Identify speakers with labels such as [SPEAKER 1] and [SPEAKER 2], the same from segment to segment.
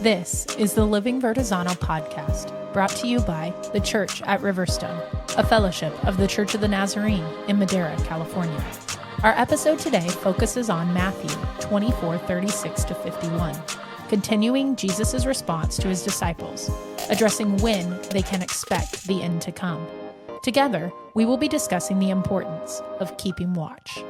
[SPEAKER 1] This is the Living Vertizontal podcast, brought to you by The Church at Riverstone, a fellowship of the Church of the Nazarene in Madera, California. Our episode today focuses on Matthew 24:36-51, continuing Jesus' response to his disciples, addressing when they can expect the end to come. Together, we will be discussing the importance of keeping watch.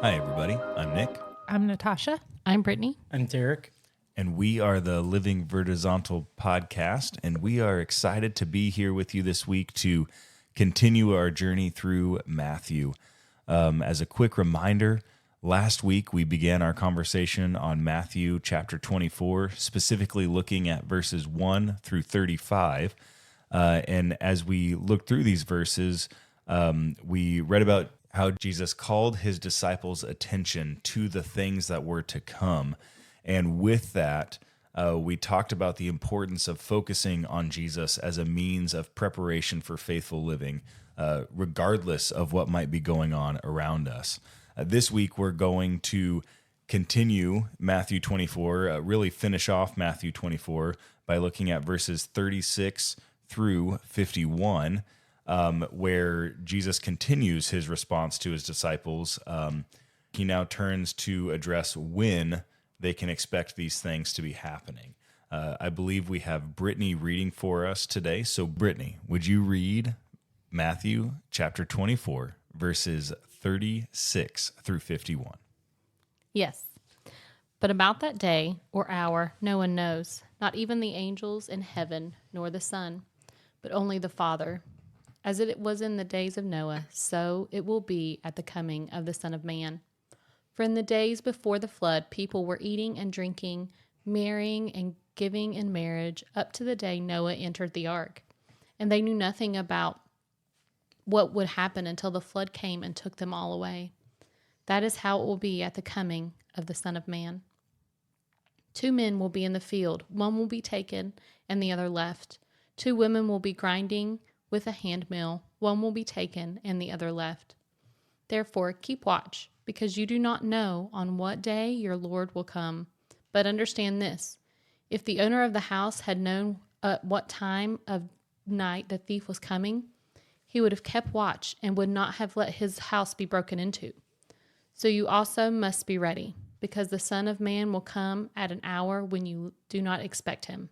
[SPEAKER 2] Hi, everybody. I'm Nick.
[SPEAKER 1] I'm Natasha.
[SPEAKER 3] I'm Brittany.
[SPEAKER 4] I'm Derek.
[SPEAKER 2] And we are the Living Vertizontal podcast, and we are excited to be here with you this week to continue our journey through Matthew. As a quick reminder, last week we began our conversation on Matthew chapter 24, specifically looking at verses 1 through 35. And as we looked through these verses, we read about how Jesus called his disciples' attention to the things that were to come. And with that, we talked about the importance of focusing on Jesus as a means of preparation for faithful living, regardless of what might be going on around us. This week, we're going to continue Matthew 24, really finish off Matthew 24 by looking at verses 36 through 51, where Jesus continues his response to his disciples. He now turns to address when they can expect these things to be happening. I believe we have Brittany reading for us today. So Brittany, would you read Matthew chapter 24, verses 36 through 51?
[SPEAKER 3] Yes. But about that day or hour no one knows, not even the angels in heaven, nor the Son, but only the Father. As it was in the days of Noah, so it will be at the coming of the Son of Man. For in the days before the flood, people were eating and drinking, marrying and giving in marriage, up to the day Noah entered the ark. And they knew nothing about what would happen until the flood came and took them all away. That is how it will be at the coming of the Son of Man. 2 men will be in the field, one will be taken and the other left. 2 women will be grinding with a handmill, one will be taken and the other left. Therefore, keep watch, because you do not know on what day your Lord will come. But understand this, if the owner of the house had known at what time of night the thief was coming, he would have kept watch and would not have let his house be broken into. So you also must be ready, because the Son of Man will come at an hour when you do not expect him.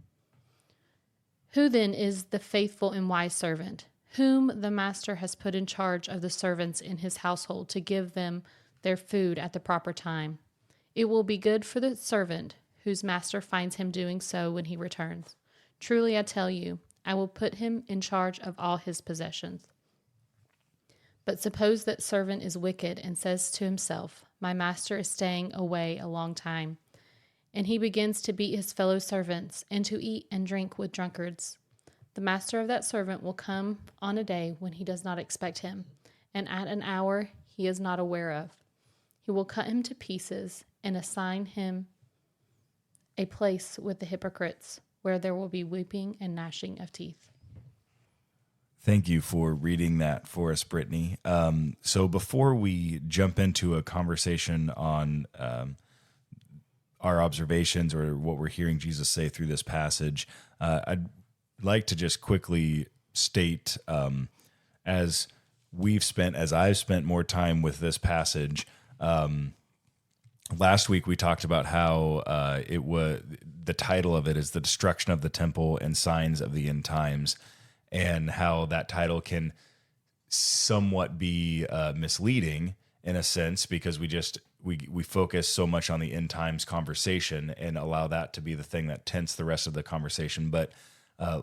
[SPEAKER 3] Who then is the faithful and wise servant, whom the master has put in charge of the servants in his household to give them their food at the proper time? It will be good for the servant whose master finds him doing so when he returns. Truly I tell you, I will put him in charge of all his possessions. But suppose that servant is wicked and says to himself, my master is staying away a long time. And he begins to beat his fellow servants and to eat and drink with drunkards. The master of that servant will come on a day when he does not expect him, and at an hour he is not aware of. He will cut him to pieces and assign him a place with the hypocrites, where there will be weeping and gnashing of teeth.
[SPEAKER 2] Thank you for reading that for us, Brittany. So before we jump into a conversation on our observations or what we're hearing Jesus say through this passage, I'd like to just quickly state, as I've spent more time with this passage, last week we talked about how the title of it is The Destruction of the Temple and Signs of the End Times, and how that title can somewhat be misleading in a sense, because we focus so much on the end times conversation and allow that to be the thing that tints the rest of the conversation. But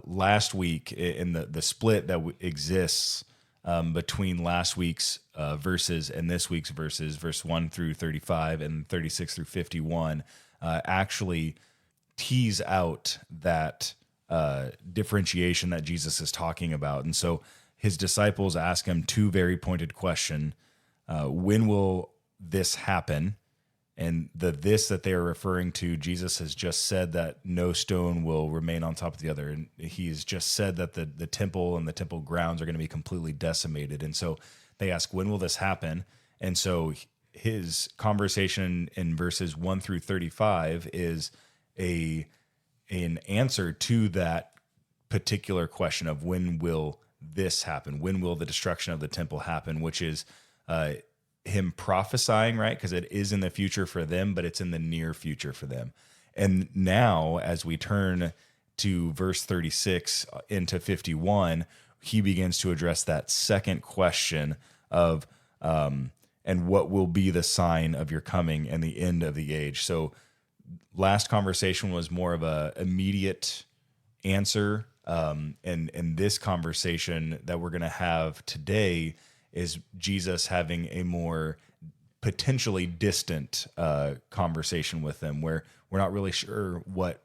[SPEAKER 2] last week, in the split that exists between last week's verses and this week's verses, verse 1 through 35 and 36 through 51, actually tease out that differentiation that Jesus is talking about. And so his disciples ask him 2 very pointed questions. When will this happen? And this that they are referring to, Jesus has just said that no stone will remain on top of the other. And he's just said that the temple and the temple grounds are going to be completely decimated. And so they ask, when will this happen? And so his conversation in verses 1 through 35 is an answer to that particular question of when will this happen? When will the destruction of the temple happen? Which is him prophesying, right? Because it is in the future for them, but it's in the near future for them. And now, as we turn to verse 36 into 51, he begins to address that second question of, and what will be the sign of your coming and the end of the age? So last conversation was more of a immediate answer. And this conversation that we're going to have today is Jesus having a more potentially distant conversation with them, where we're not really sure what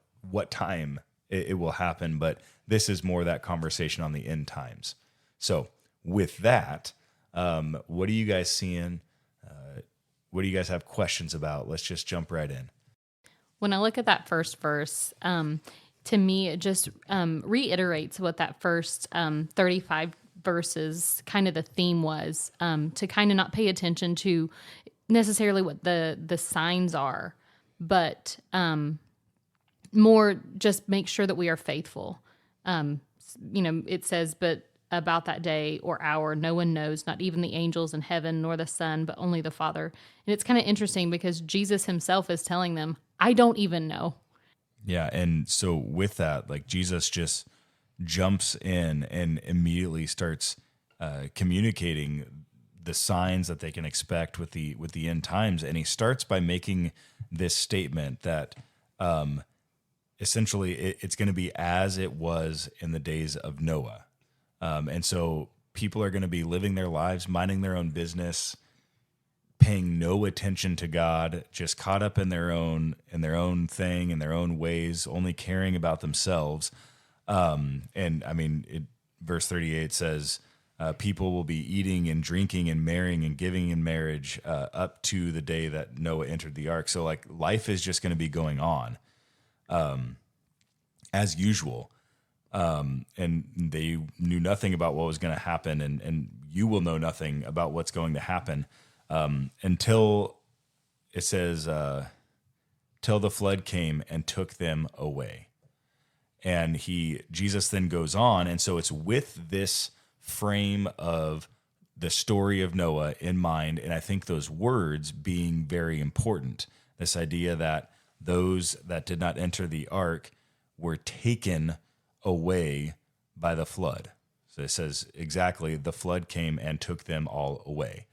[SPEAKER 2] time it will happen, but this is more that conversation on the end times. So with that, what are you guys seeing? What do you guys have questions about? Let's just jump right in.
[SPEAKER 3] When I look at that first verse, to me, it just reiterates what that first 35 verses kind of the theme was, to kind of not pay attention to necessarily what the signs are, but more just make sure that we are faithful. It says, but about that day or hour, no one knows, not even the angels in heaven, nor the Son, but only the Father. And it's kind of interesting because Jesus himself is telling them, I don't even know.
[SPEAKER 2] Yeah. And so with that, like Jesus just jumps in and immediately starts communicating the signs that they can expect with the end times. And he starts by making this statement that essentially it's going to be as it was in the days of Noah. And so people are going to be living their lives, minding their own business, paying no attention to God, just caught up in their own thing, in their own ways, only caring about themselves. And I mean, verse 38 says, people will be eating and drinking and marrying and giving in marriage up to the day that Noah entered the ark. So like life is just going to be going on as usual. And they knew nothing about what was going to happen, and you will know nothing about what's going to happen until it says, till the flood came and took them away. And Jesus then goes on, and so it's with this frame of the story of Noah in mind, and I think those words being very important. This idea that those that did not enter the ark were taken away by the flood. So it says exactly, the flood came and took them all away.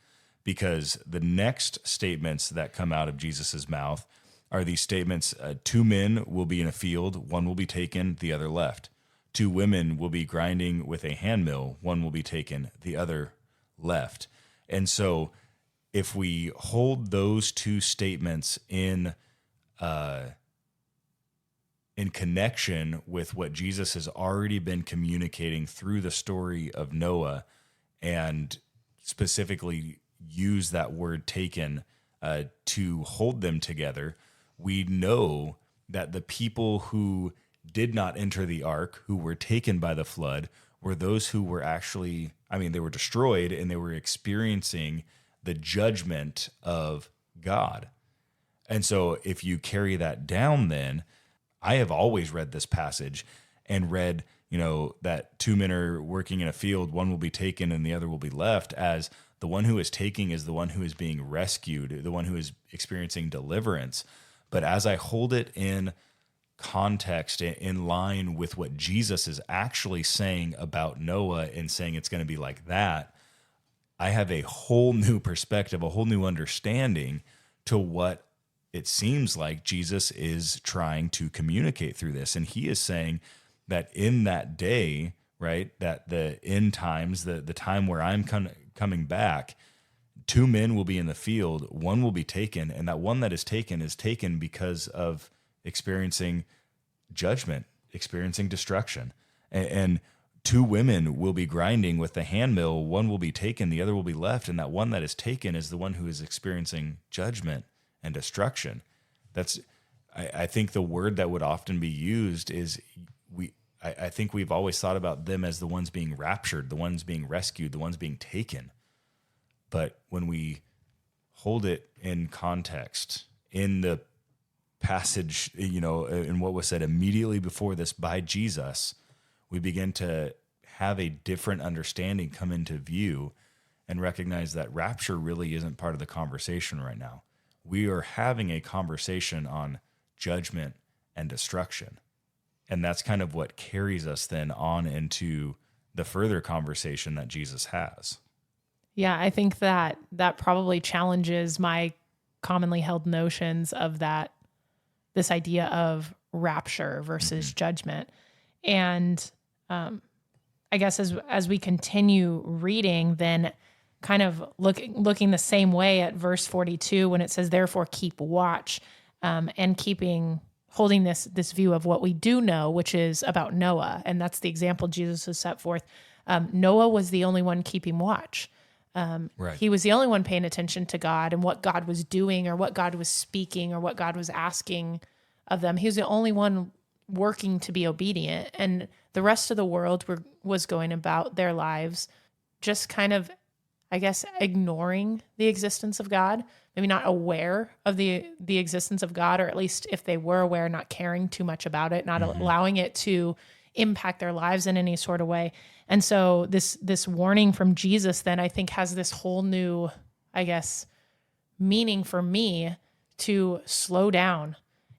[SPEAKER 2] Because the next statements that come out of Jesus's mouth are these statements, 2 men will be in a field, one will be taken, the other left. 2 women will be grinding with a handmill, one will be taken, the other left. And so if we hold those 2 statements in connection with what Jesus has already been communicating through the story of Noah, and specifically use that word taken to hold them together, we know that the people who did not enter the ark, who were taken by the flood, were those who were actually, they were destroyed and they were experiencing the judgment of God. And so if you carry that down, then I have always read this passage and read, that 2 men are working in a field, one will be taken and the other will be left, as the one who is taking is the one who is being rescued, the one who is experiencing deliverance. But as I hold it in context, in line with what Jesus is actually saying about Noah and saying it's going to be like that, I have a whole new perspective, a whole new understanding to what it seems like Jesus is trying to communicate through this. And he is saying that in that day, right, that the end times, the time where I'm coming back, 2 men will be in the field, one will be taken, and that one that is taken because of experiencing judgment, experiencing destruction. And 2 women will be grinding with the handmill, one will be taken, the other will be left, and that one that is taken is the one who is experiencing judgment and destruction. I think the word that would often be used is I think we've always thought about them as the ones being raptured, the ones being rescued, the ones being taken. But when we hold it in context in the passage, in what was said immediately before this by Jesus, we begin to have a different understanding come into view and recognize that rapture really isn't part of the conversation right now. We are having a conversation on judgment and destruction. And that's kind of what carries us then on into the further conversation that Jesus has.
[SPEAKER 1] Yeah, I think that probably challenges my commonly held notions of this idea of rapture versus judgment. And I guess as we continue reading, then kind of looking the same way at verse 42 when it says, therefore keep watch, and holding this view of what we do know, which is about Noah. And that's the example Jesus has set forth. Noah was the only one keeping watch.
[SPEAKER 2] Right.
[SPEAKER 1] He was the only one paying attention to God and what God was doing or what God was speaking or what God was asking of them. He was the only one working to be obedient. And the rest of the world was going about their lives just kind of, I guess, ignoring the existence of God, maybe not aware of the existence of God, or at least if they were aware, not caring too much about it, not allowing it to impact their lives in any sort of way. And so this warning from Jesus then I think has this whole new, I guess, meaning for me to slow down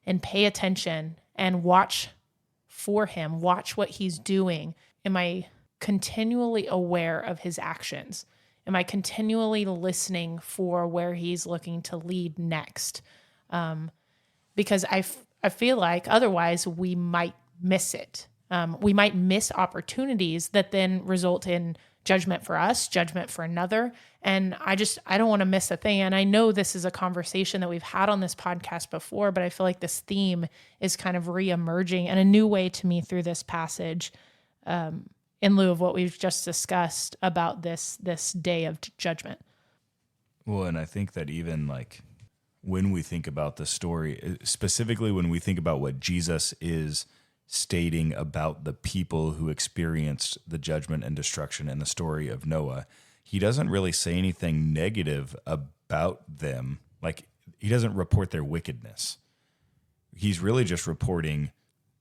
[SPEAKER 1] and pay attention and watch for him, watch what he's doing. Am I continually aware of his actions? Am I continually listening for where he's looking to lead next? Because I feel like otherwise we might miss it. We might miss opportunities that then result in judgment for us, judgment for another. And I don't want to miss a thing. And I know this is a conversation that we've had on this podcast before, but I feel like this theme is kind of reemerging in a new way to me through this passage, in lieu of what we've just discussed about this day of judgment.
[SPEAKER 2] Well, and I think that even like when we think about the story, specifically when we think about what Jesus is stating about the people who experienced the judgment and destruction in the story of Noah, he doesn't really say anything negative about them. Like, he doesn't report their wickedness. He's really just reporting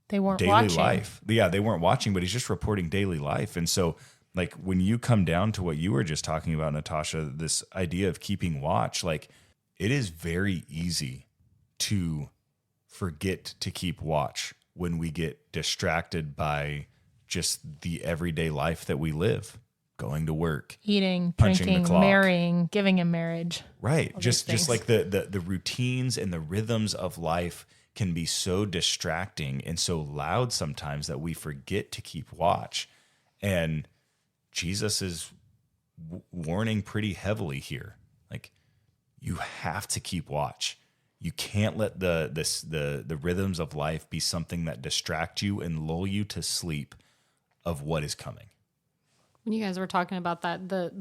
[SPEAKER 1] They weren't
[SPEAKER 2] daily
[SPEAKER 1] watching.
[SPEAKER 2] life. Yeah, they weren't watching, but he's just reporting daily life. And so, like, when you come down to what you were just talking about, Natasha, this idea of keeping watch, like, it is very easy to forget to keep watch when we get distracted by just the everyday life that we live, going to work,
[SPEAKER 1] Eating,
[SPEAKER 2] punching the
[SPEAKER 1] drinking,
[SPEAKER 2] clock.
[SPEAKER 1] marrying, giving in marriage.
[SPEAKER 2] Right.
[SPEAKER 1] All
[SPEAKER 2] Just
[SPEAKER 1] these
[SPEAKER 2] like the routines and the rhythms of life can be so distracting and so loud sometimes that we forget to keep watch. And Jesus is warning pretty heavily here. Like, you have to keep watch. You can't let the rhythms of life be something that distract you and lull you to sleep of what is coming.
[SPEAKER 3] When you guys were talking about that, the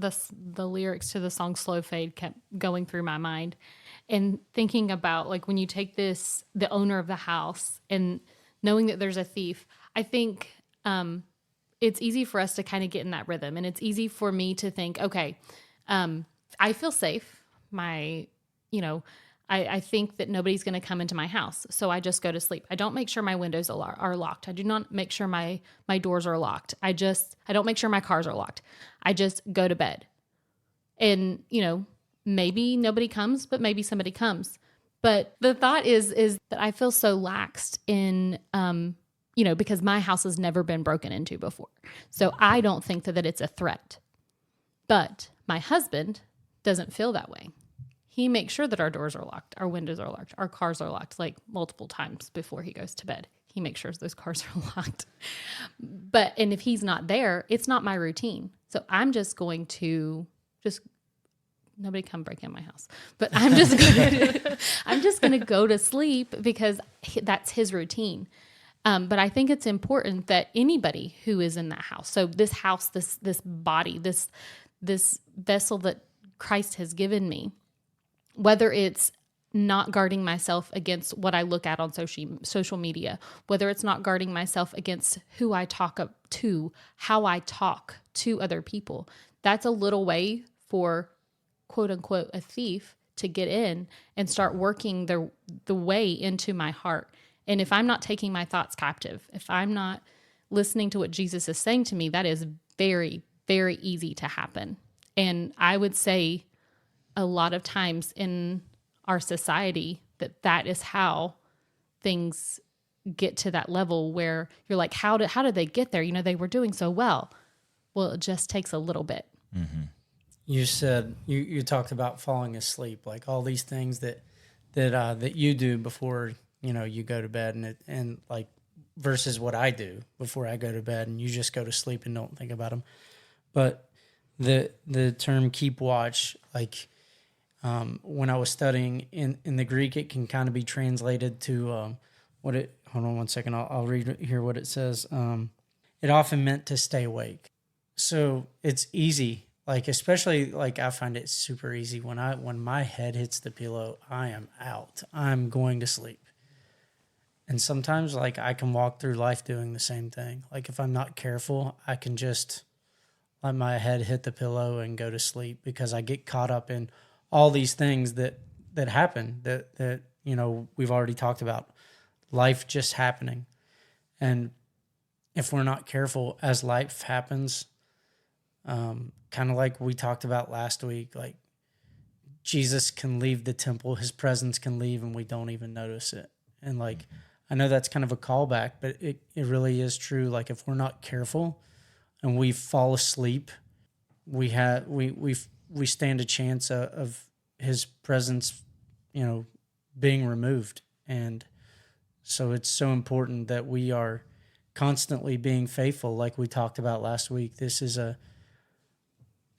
[SPEAKER 3] lyrics to the song Slow Fade kept going through my mind, and thinking about, like, when you take the owner of the house and knowing that there's a thief, I think it's easy for us to kind of get in that rhythm. And it's easy for me to think, okay, I feel safe. I think that nobody's going to come into my house, so I just go to sleep. I don't make sure my windows are locked. I do not make sure my doors are locked. I don't make sure my cars are locked. I just go to bed. And, maybe nobody comes, but maybe somebody comes. But the thought is that I feel so laxed in, because my house has never been broken into before. So I don't think that it's a threat. But my husband doesn't feel that way. He makes sure that our doors are locked, our windows are locked, our cars are locked, like multiple times before he goes to bed. He makes sure those cars are locked. And if he's not there, it's not my routine. So I'm just going to nobody come break in my house. But I'm just going to go to sleep because that's his routine. But I think it's important that anybody who is in that house, so this house, this body, this vessel that Christ has given me, whether it's not guarding myself against what I look at on social media, whether it's not guarding myself against who I talk up to, how I talk to other people, that's a little way for, quote unquote, a thief to get in and start working the way into my heart. And if I'm not taking my thoughts captive, if I'm not listening to what Jesus is saying to me, that is very, very easy to happen. And I would say a lot of times in our society that is how things get to that level where you're like, how did they get there? You know, they were doing so well. Well, it just takes a little bit.
[SPEAKER 2] Mm-hmm.
[SPEAKER 4] You said you talked about falling asleep, like all these things that you do before, you know, you go to bed, and like versus what I do before I go to bed, and you just go to sleep and don't think about them. But the term keep watch, like when I was studying in the Greek, it can kind of be translated to hold on one second. I'll read here what it says. It often meant to stay awake. So it's easy, like especially like I find it super easy when my head hits the pillow, I am out. I'm going to sleep. And sometimes like I can walk through life doing the same thing. Like if I'm not careful, I can just let my head hit the pillow and go to sleep because I get caught up in all these things that happen that you know we've already talked about. Life just happening. And if we're not careful as life happens, kind of like we talked about last week, like Jesus can leave the temple, his presence can leave, and we don't even notice it. And like, I know that's kind of a callback, but it really is true. Like if we're not careful and we fall asleep, we stand a chance of his presence, you know, being removed. And so it's so important that we are constantly being faithful, like we talked about last week. This is a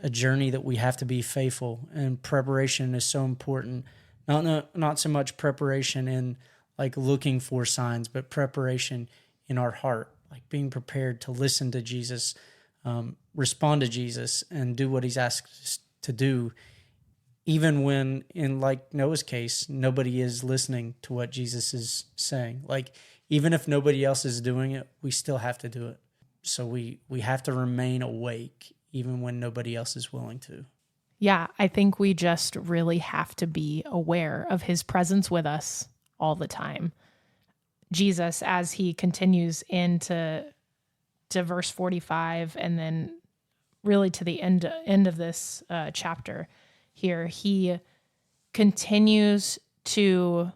[SPEAKER 4] journey that we have to be faithful, and preparation is so important. Not so much preparation in like looking for signs, but preparation in our heart, like being prepared to listen to Jesus, respond to Jesus, and do what he's asked us to do, even when, in like Noah's case, nobody is listening to what Jesus is saying. Like even if nobody else is doing it, we still have to do it. So we have to remain awake even when nobody else is willing to.
[SPEAKER 1] Yeah, I think we just really have to be aware of his presence with us all the time. Jesus, as he continues into verse 45 and then really to the end of this chapter here, he continues to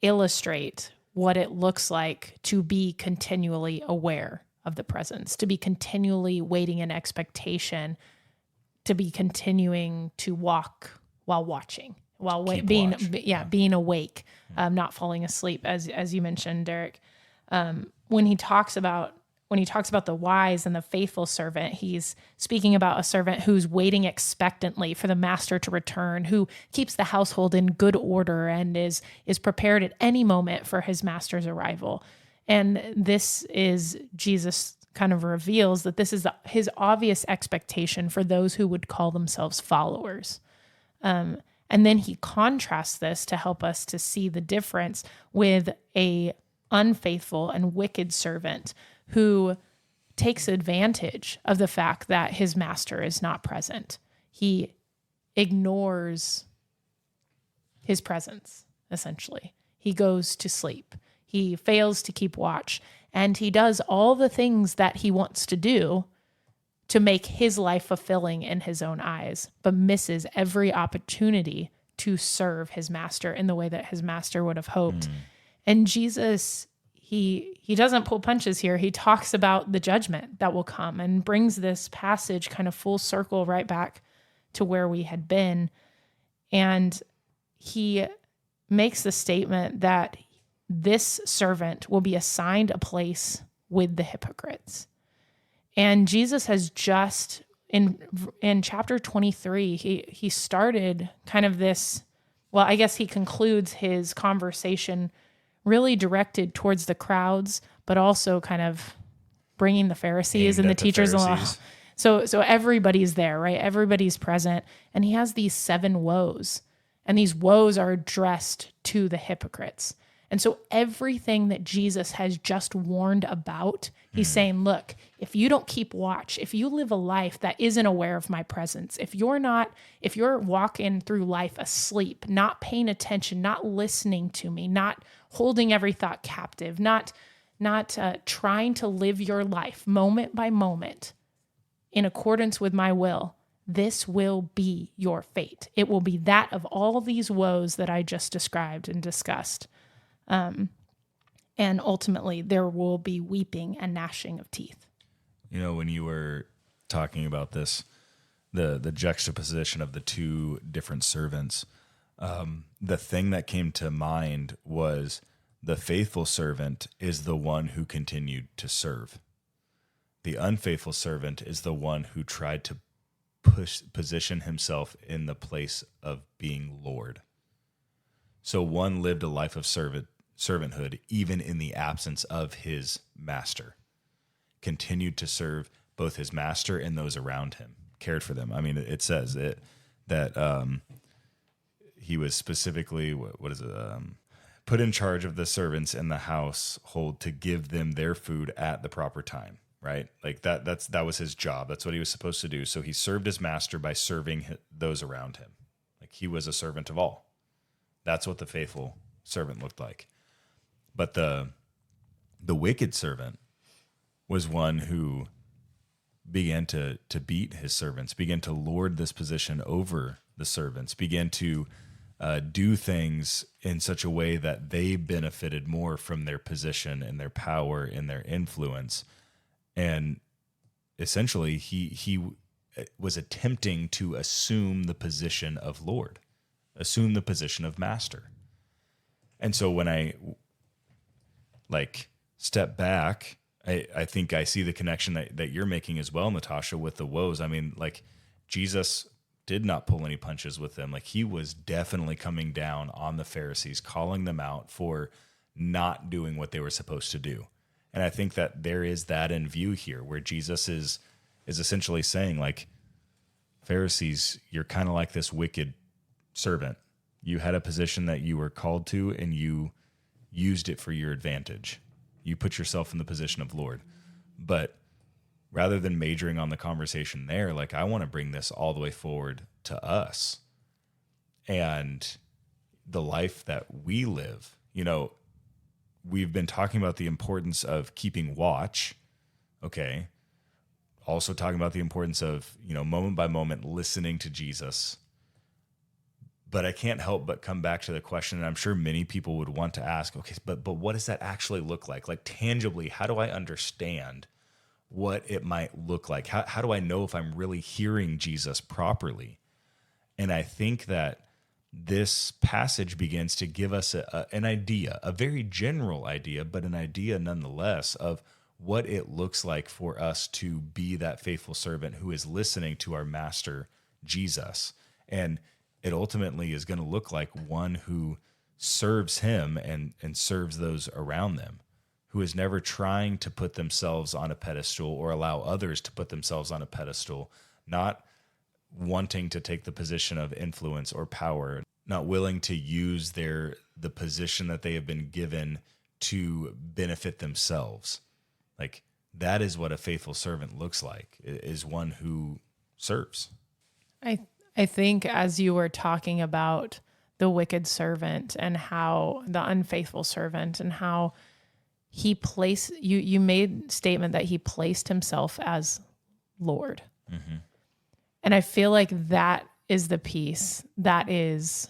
[SPEAKER 1] illustrate what it looks like to be continually aware of the presence, to be continually waiting in expectation, to be continuing to walk while watching, while being awake, not falling asleep, as you mentioned, Derek. When he talks about the wise and the faithful servant, he's speaking about a servant who's waiting expectantly for the master to return, who keeps the household in good order and is prepared at any moment for his master's arrival. And this is, Jesus kind of reveals that this is his obvious expectation for those who would call themselves followers. And then he contrasts this to help us to see the difference with a unfaithful and wicked servant who takes advantage of the fact that his master is not present. He ignores his presence, essentially. He goes to sleep. He fails to keep watch, and he does all the things that he wants to do to make his life fulfilling in his own eyes, but misses every opportunity to serve his master in the way that his master would have hoped. And Jesus, he doesn't pull punches here. He talks about the judgment that will come and brings this passage kind of full circle right back to where we had been. And he makes the statement that this servant will be assigned a place with the hypocrites. And Jesus has just, in chapter 23, he started kind of this, well, I guess he concludes his conversation really directed towards the crowds, but also kind of bringing the Pharisees and the teachers along. So everybody's there, right? Everybody's present. And he has these 7 woes. And these woes are addressed to the hypocrites. And so everything that Jesus has just warned about, he's saying, look, if you don't keep watch, if you live a life that isn't aware of my presence, if you're walking through life asleep, not paying attention, not listening to me, not holding every thought captive, not trying to live your life moment by moment in accordance with my will, this will be your fate. It will be that of all these woes that I just described and discussed. And ultimately, there will be weeping and gnashing of teeth.
[SPEAKER 2] You know, when you were talking about this, the juxtaposition of the two different servants, the thing that came to mind was the faithful servant is the one who continued to serve. The unfaithful servant is the one who tried to position himself in the place of being Lord. So one lived a life of servanthood, even in the absence of his master, continued to serve both his master and those around him, cared for them. I mean, it says that he was specifically, put in charge of the servants in the household to give them their food at the proper time. Right? Like that was his job. That's what he was supposed to do. So he served his master by serving those around him. Like he was a servant of all. That's what the faithful servant looked like. But the wicked servant was one who began to beat his servants, began to lord this position over the servants, began to do things in such a way that they benefited more from their position and their power and their influence. And essentially, he was attempting to assume the position of Lord, assume the position of master. And so when I step back, I think I see the connection that you're making as well, Natasha, with the woes. I mean, Jesus did not pull any punches with them. He was definitely coming down on the Pharisees, calling them out for not doing what they were supposed to do. And I think that there is that in view here, where Jesus is essentially saying, Pharisees, you're kind of like this wicked servant. You had a position that you were called to, and you used it for your advantage. You put yourself in the position of Lord. But rather than majoring on the conversation there, I want to bring this all the way forward to us and the life that we live. We've been talking about the importance of keeping watch, okay? Also talking about the importance of, moment by moment listening to Jesus. But I can't help but come back to the question, and I'm sure many people would want to ask, okay, but what does that actually look like? Tangibly, how do I understand what it might look like? How do I know if I'm really hearing Jesus properly? And I think that this passage begins to give us an idea, a very general idea, but an idea nonetheless of what it looks like for us to be that faithful servant who is listening to our master, Jesus. And it ultimately is going to look like one who serves him and serves those around them, who is never trying to put themselves on a pedestal or allow others to put themselves on a pedestal, not wanting to take the position of influence or power, not willing to use the position that they have been given to benefit themselves. That is what a faithful servant looks like, is one who serves.
[SPEAKER 1] I think as you were talking about the wicked servant and how the unfaithful servant and how he placed, you made statement that he placed himself as Lord. Mm-hmm. And I feel like that is the piece that is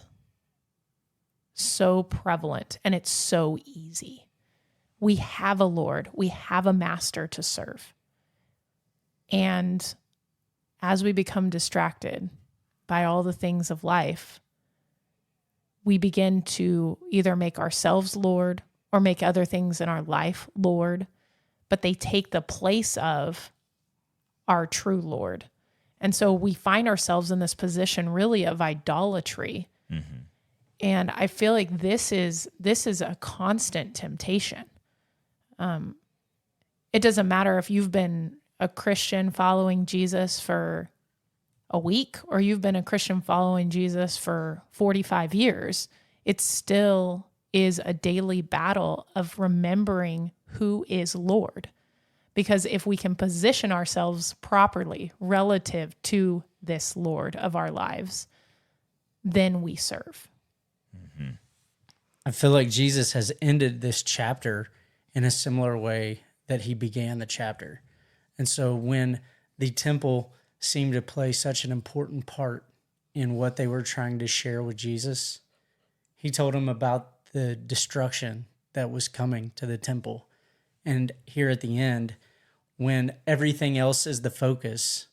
[SPEAKER 1] so prevalent and it's so easy. We have a Lord, we have a master to serve. And as we become distracted by all the things of life, we begin to either make ourselves Lord or make other things in our life Lord, but they take the place of our true Lord. And so we find ourselves in this position really of idolatry. Mm-hmm. And I feel like this is a constant temptation. It doesn't matter if you've been a Christian following Jesus for a week or you've been a Christian following Jesus for 45 years. It's still is a daily battle of remembering who is Lord. Because if we can position ourselves properly relative to this Lord of our lives, then we serve.
[SPEAKER 4] I feel like Jesus has ended this chapter in a similar way that he began the chapter. And so when the temple seemed to play such an important part in what they were trying to share with Jesus, he told them about the destruction that was coming to the temple. And here at the end, when everything else is the focus,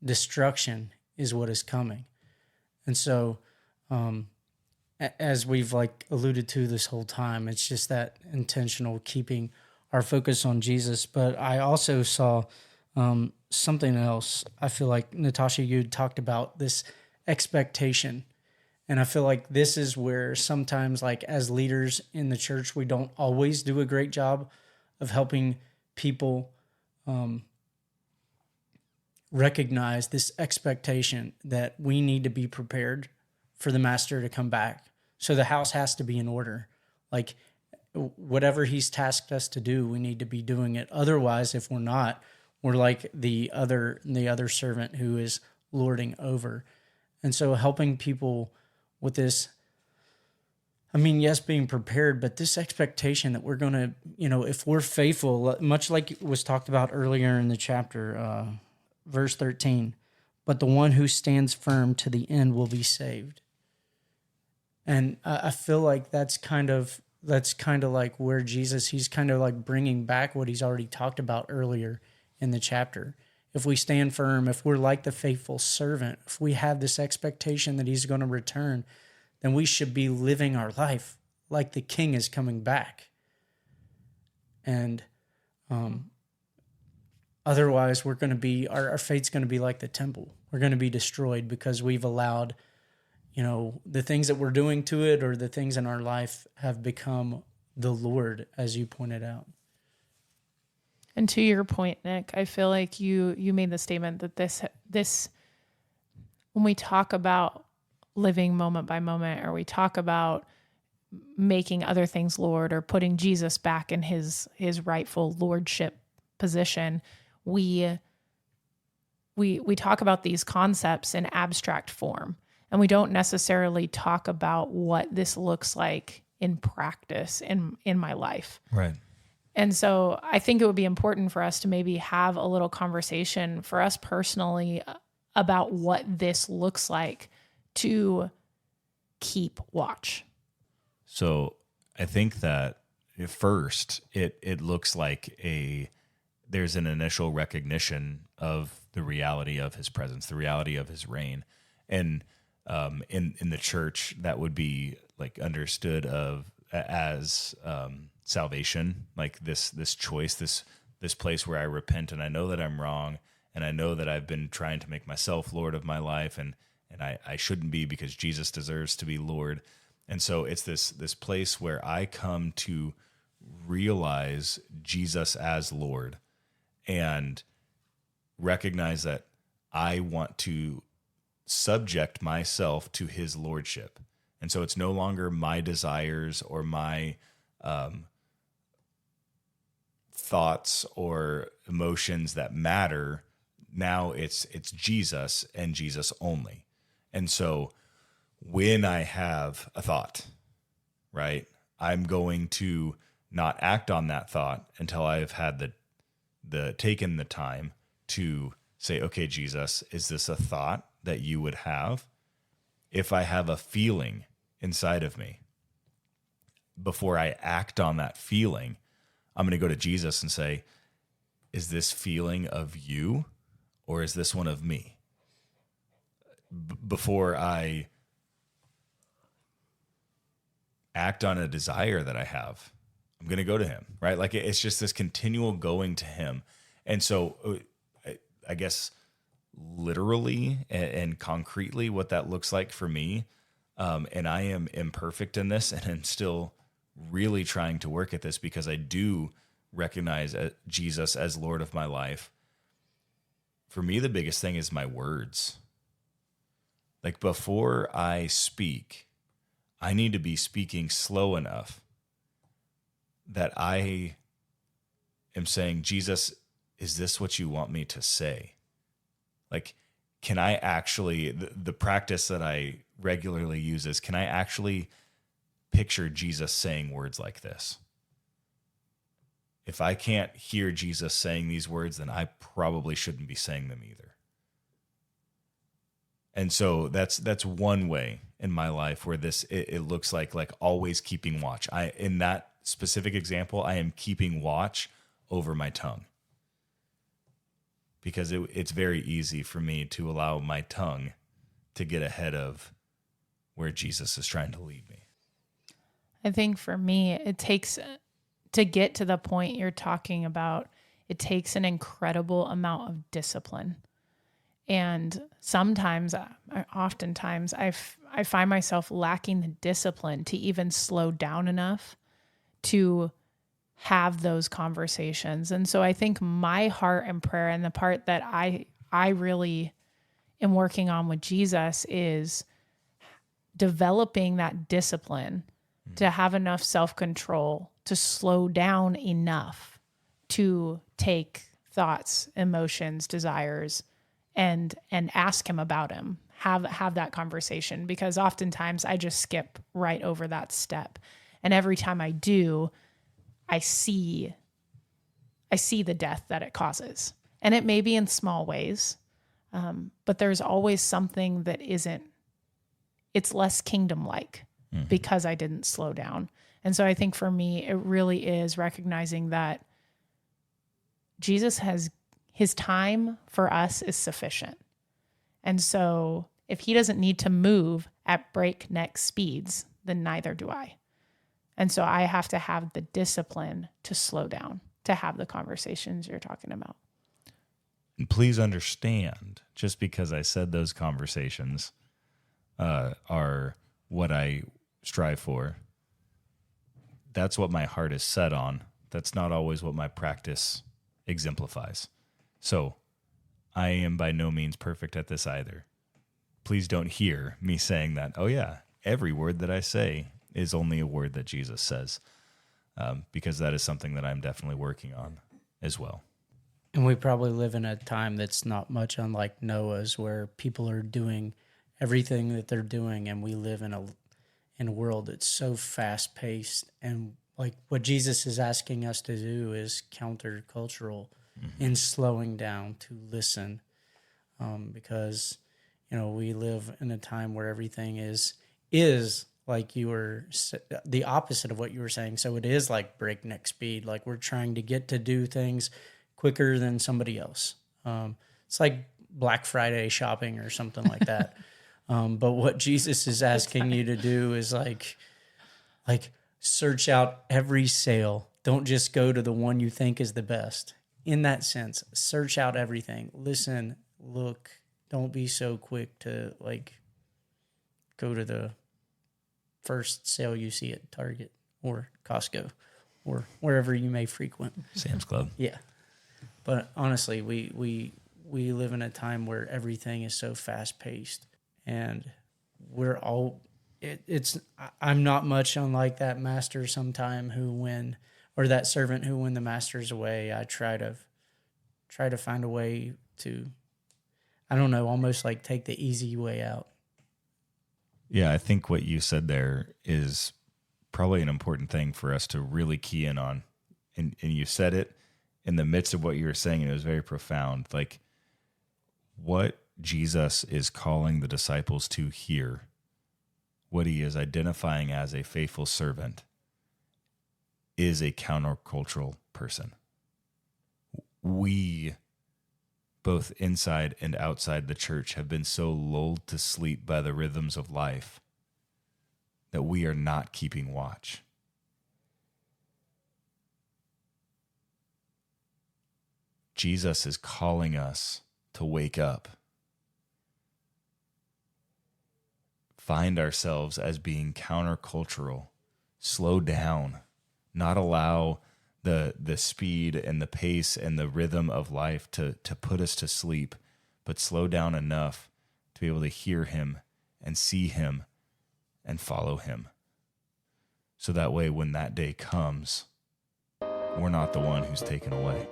[SPEAKER 4] destruction is what is coming. And so, as we've alluded to this whole time, it's just that intentional keeping our focus on Jesus. But I also saw something else. I feel like, Natasha, you talked about this expectation. And I feel like this is where sometimes, as leaders in the church, we don't always do a great job of helping people recognize this expectation that we need to be prepared for the master to come back. So the house has to be in order. Whatever he's tasked us to do, we need to be doing it. Otherwise, if we're not, we're like the other servant who is lording over. And so helping people with this, yes, being prepared, but this expectation that we're going to, if we're faithful, much like was talked about earlier in the chapter, verse 13, but the one who stands firm to the end will be saved. And I feel like that's kind of like where Jesus, he's kind of like bringing back what he's already talked about earlier in the chapter. If we stand firm, if we're like the faithful servant, if we have this expectation that he's going to return, then we should be living our life like the king is coming back. And otherwise, we're going to be, our fate's going to be like the temple. We're going to be destroyed because we've allowed, the things that we're doing to it or the things in our life have become the Lord, as you pointed out.
[SPEAKER 1] And to your point, Nick, I feel like you made the statement that this when we talk about living moment by moment, or we talk about making other things Lord, or putting Jesus back in his rightful lordship position, we talk about these concepts in abstract form, and we don't necessarily talk about what this looks like in practice in my life.
[SPEAKER 2] Right.
[SPEAKER 1] And so I think it would be important for us to maybe have a little conversation for us personally about what this looks like to keep watch.
[SPEAKER 2] So I think that first it looks like there's an initial recognition of the reality of his presence, the reality of his reign. And in the church, that would be understood as salvation, like this choice, this place where I repent and I know that I'm wrong, and I know that I've been trying to make myself Lord of my life, and I shouldn't be, because Jesus deserves to be Lord. And so it's this place where I come to realize Jesus as Lord and recognize that I want to subject myself to his lordship. And so it's no longer my desires or my thoughts or emotions that matter. Now it's Jesus and Jesus only. And so when I have a thought, right, I'm going to not act on that thought until I've had taken the time to say, okay, Jesus, is this a thought that you would have? If I have a feeling inside of me, before I act on that feeling, I'm going to go to Jesus and say, is this feeling of you, or is this one of me? Before I act on a desire that I have, I'm going to go to him, right? It's just this continual going to him. And so I guess literally and concretely what that looks like for me, and I am imperfect in this, and I'm still really trying to work at this, because I do recognize Jesus as Lord of my life. For me, the biggest thing is my words. Before I speak, I need to be speaking slow enough that I am saying, Jesus, is this what you want me to say? Like, can I actually, the practice that I regularly use is, can I actually picture Jesus saying words like this? If I can't hear Jesus saying these words, then I probably shouldn't be saying them either. And so that's one way in my life where it looks like always keeping watch. In that specific example, I am keeping watch over my tongue, because it's very easy for me to allow my tongue to get ahead of where Jesus is trying to lead me.
[SPEAKER 1] I think for me, it takes, to get to the point you're talking about, it takes an incredible amount of discipline. And oftentimes, I find myself lacking the discipline to even slow down enough to have those conversations. And so I think my heart and prayer, and the part that I really am working on with Jesus, is developing that discipline to have enough self-control to slow down enough to take thoughts, emotions, desires, and ask him about him, have that conversation, because oftentimes I just skip right over that step. And every time I do, I see the death that it causes. And it may be in small ways, but there's always something that it's less kingdom-like because I didn't slow down. And so I think for me, it really is recognizing that Jesus his time for us is sufficient. And so if he doesn't need to move at breakneck speeds, then neither do I. And so I have to have the discipline to slow down, to have the conversations you're talking about.
[SPEAKER 2] And please understand, just because I said those conversations are what I strive for, that's what my heart is set on. That's not always what my practice exemplifies. So I am by no means perfect at this either. Please don't hear me saying that, oh yeah, every word that I say is only a word that Jesus says, because that is something that I'm definitely working on as well.
[SPEAKER 4] And we probably live in a time that's not much unlike Noah's, where people are doing everything that they're doing, and we live in a world that's so fast-paced. And like what Jesus is asking us to do is countercultural in slowing down to listen, because we live in a time where everything is like you were the opposite of what you were saying. So it is like breakneck speed. Like we're trying to get to do things quicker than somebody else. It's like Black Friday shopping or something like that. But what Jesus is asking you to do is like search out every sale. Don't just go to the one you think is the best. In that sense, search out everything. Listen, look. Don't be so quick to go to the first sale you see at Target or Costco or wherever you may frequent.
[SPEAKER 2] Sam's Club.
[SPEAKER 4] Yeah. But honestly, we live in a time where everything is so fast paced, and I'm not much unlike that master sometime that servant who, when the master's away, I try to find a way to, I don't know, almost like take the easy way out.
[SPEAKER 2] Yeah, I think what you said there is probably an important thing for us to really key in on. And you said it in the midst of what you were saying, and it was very profound. Like what Jesus is calling the disciples to hear, what he is identifying as a faithful servant, is a countercultural person. We, both inside and outside the church, have been so lulled to sleep by the rhythms of life that we are not keeping watch. Jesus is calling us to wake up, find ourselves as being countercultural, slow down, not allow the speed and the pace and the rhythm of life to put us to sleep, but slow down enough to be able to hear him and see him and follow him. So that way, when that day comes, we're not the one who's taken away.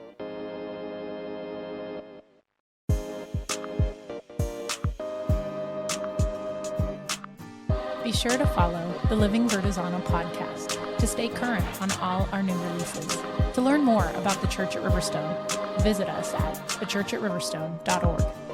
[SPEAKER 1] Be sure to follow the Living Vertizontal podcast to stay current on all our new releases. To learn more about the Church at Riverstone, visit us at thechurchatriverstone.org.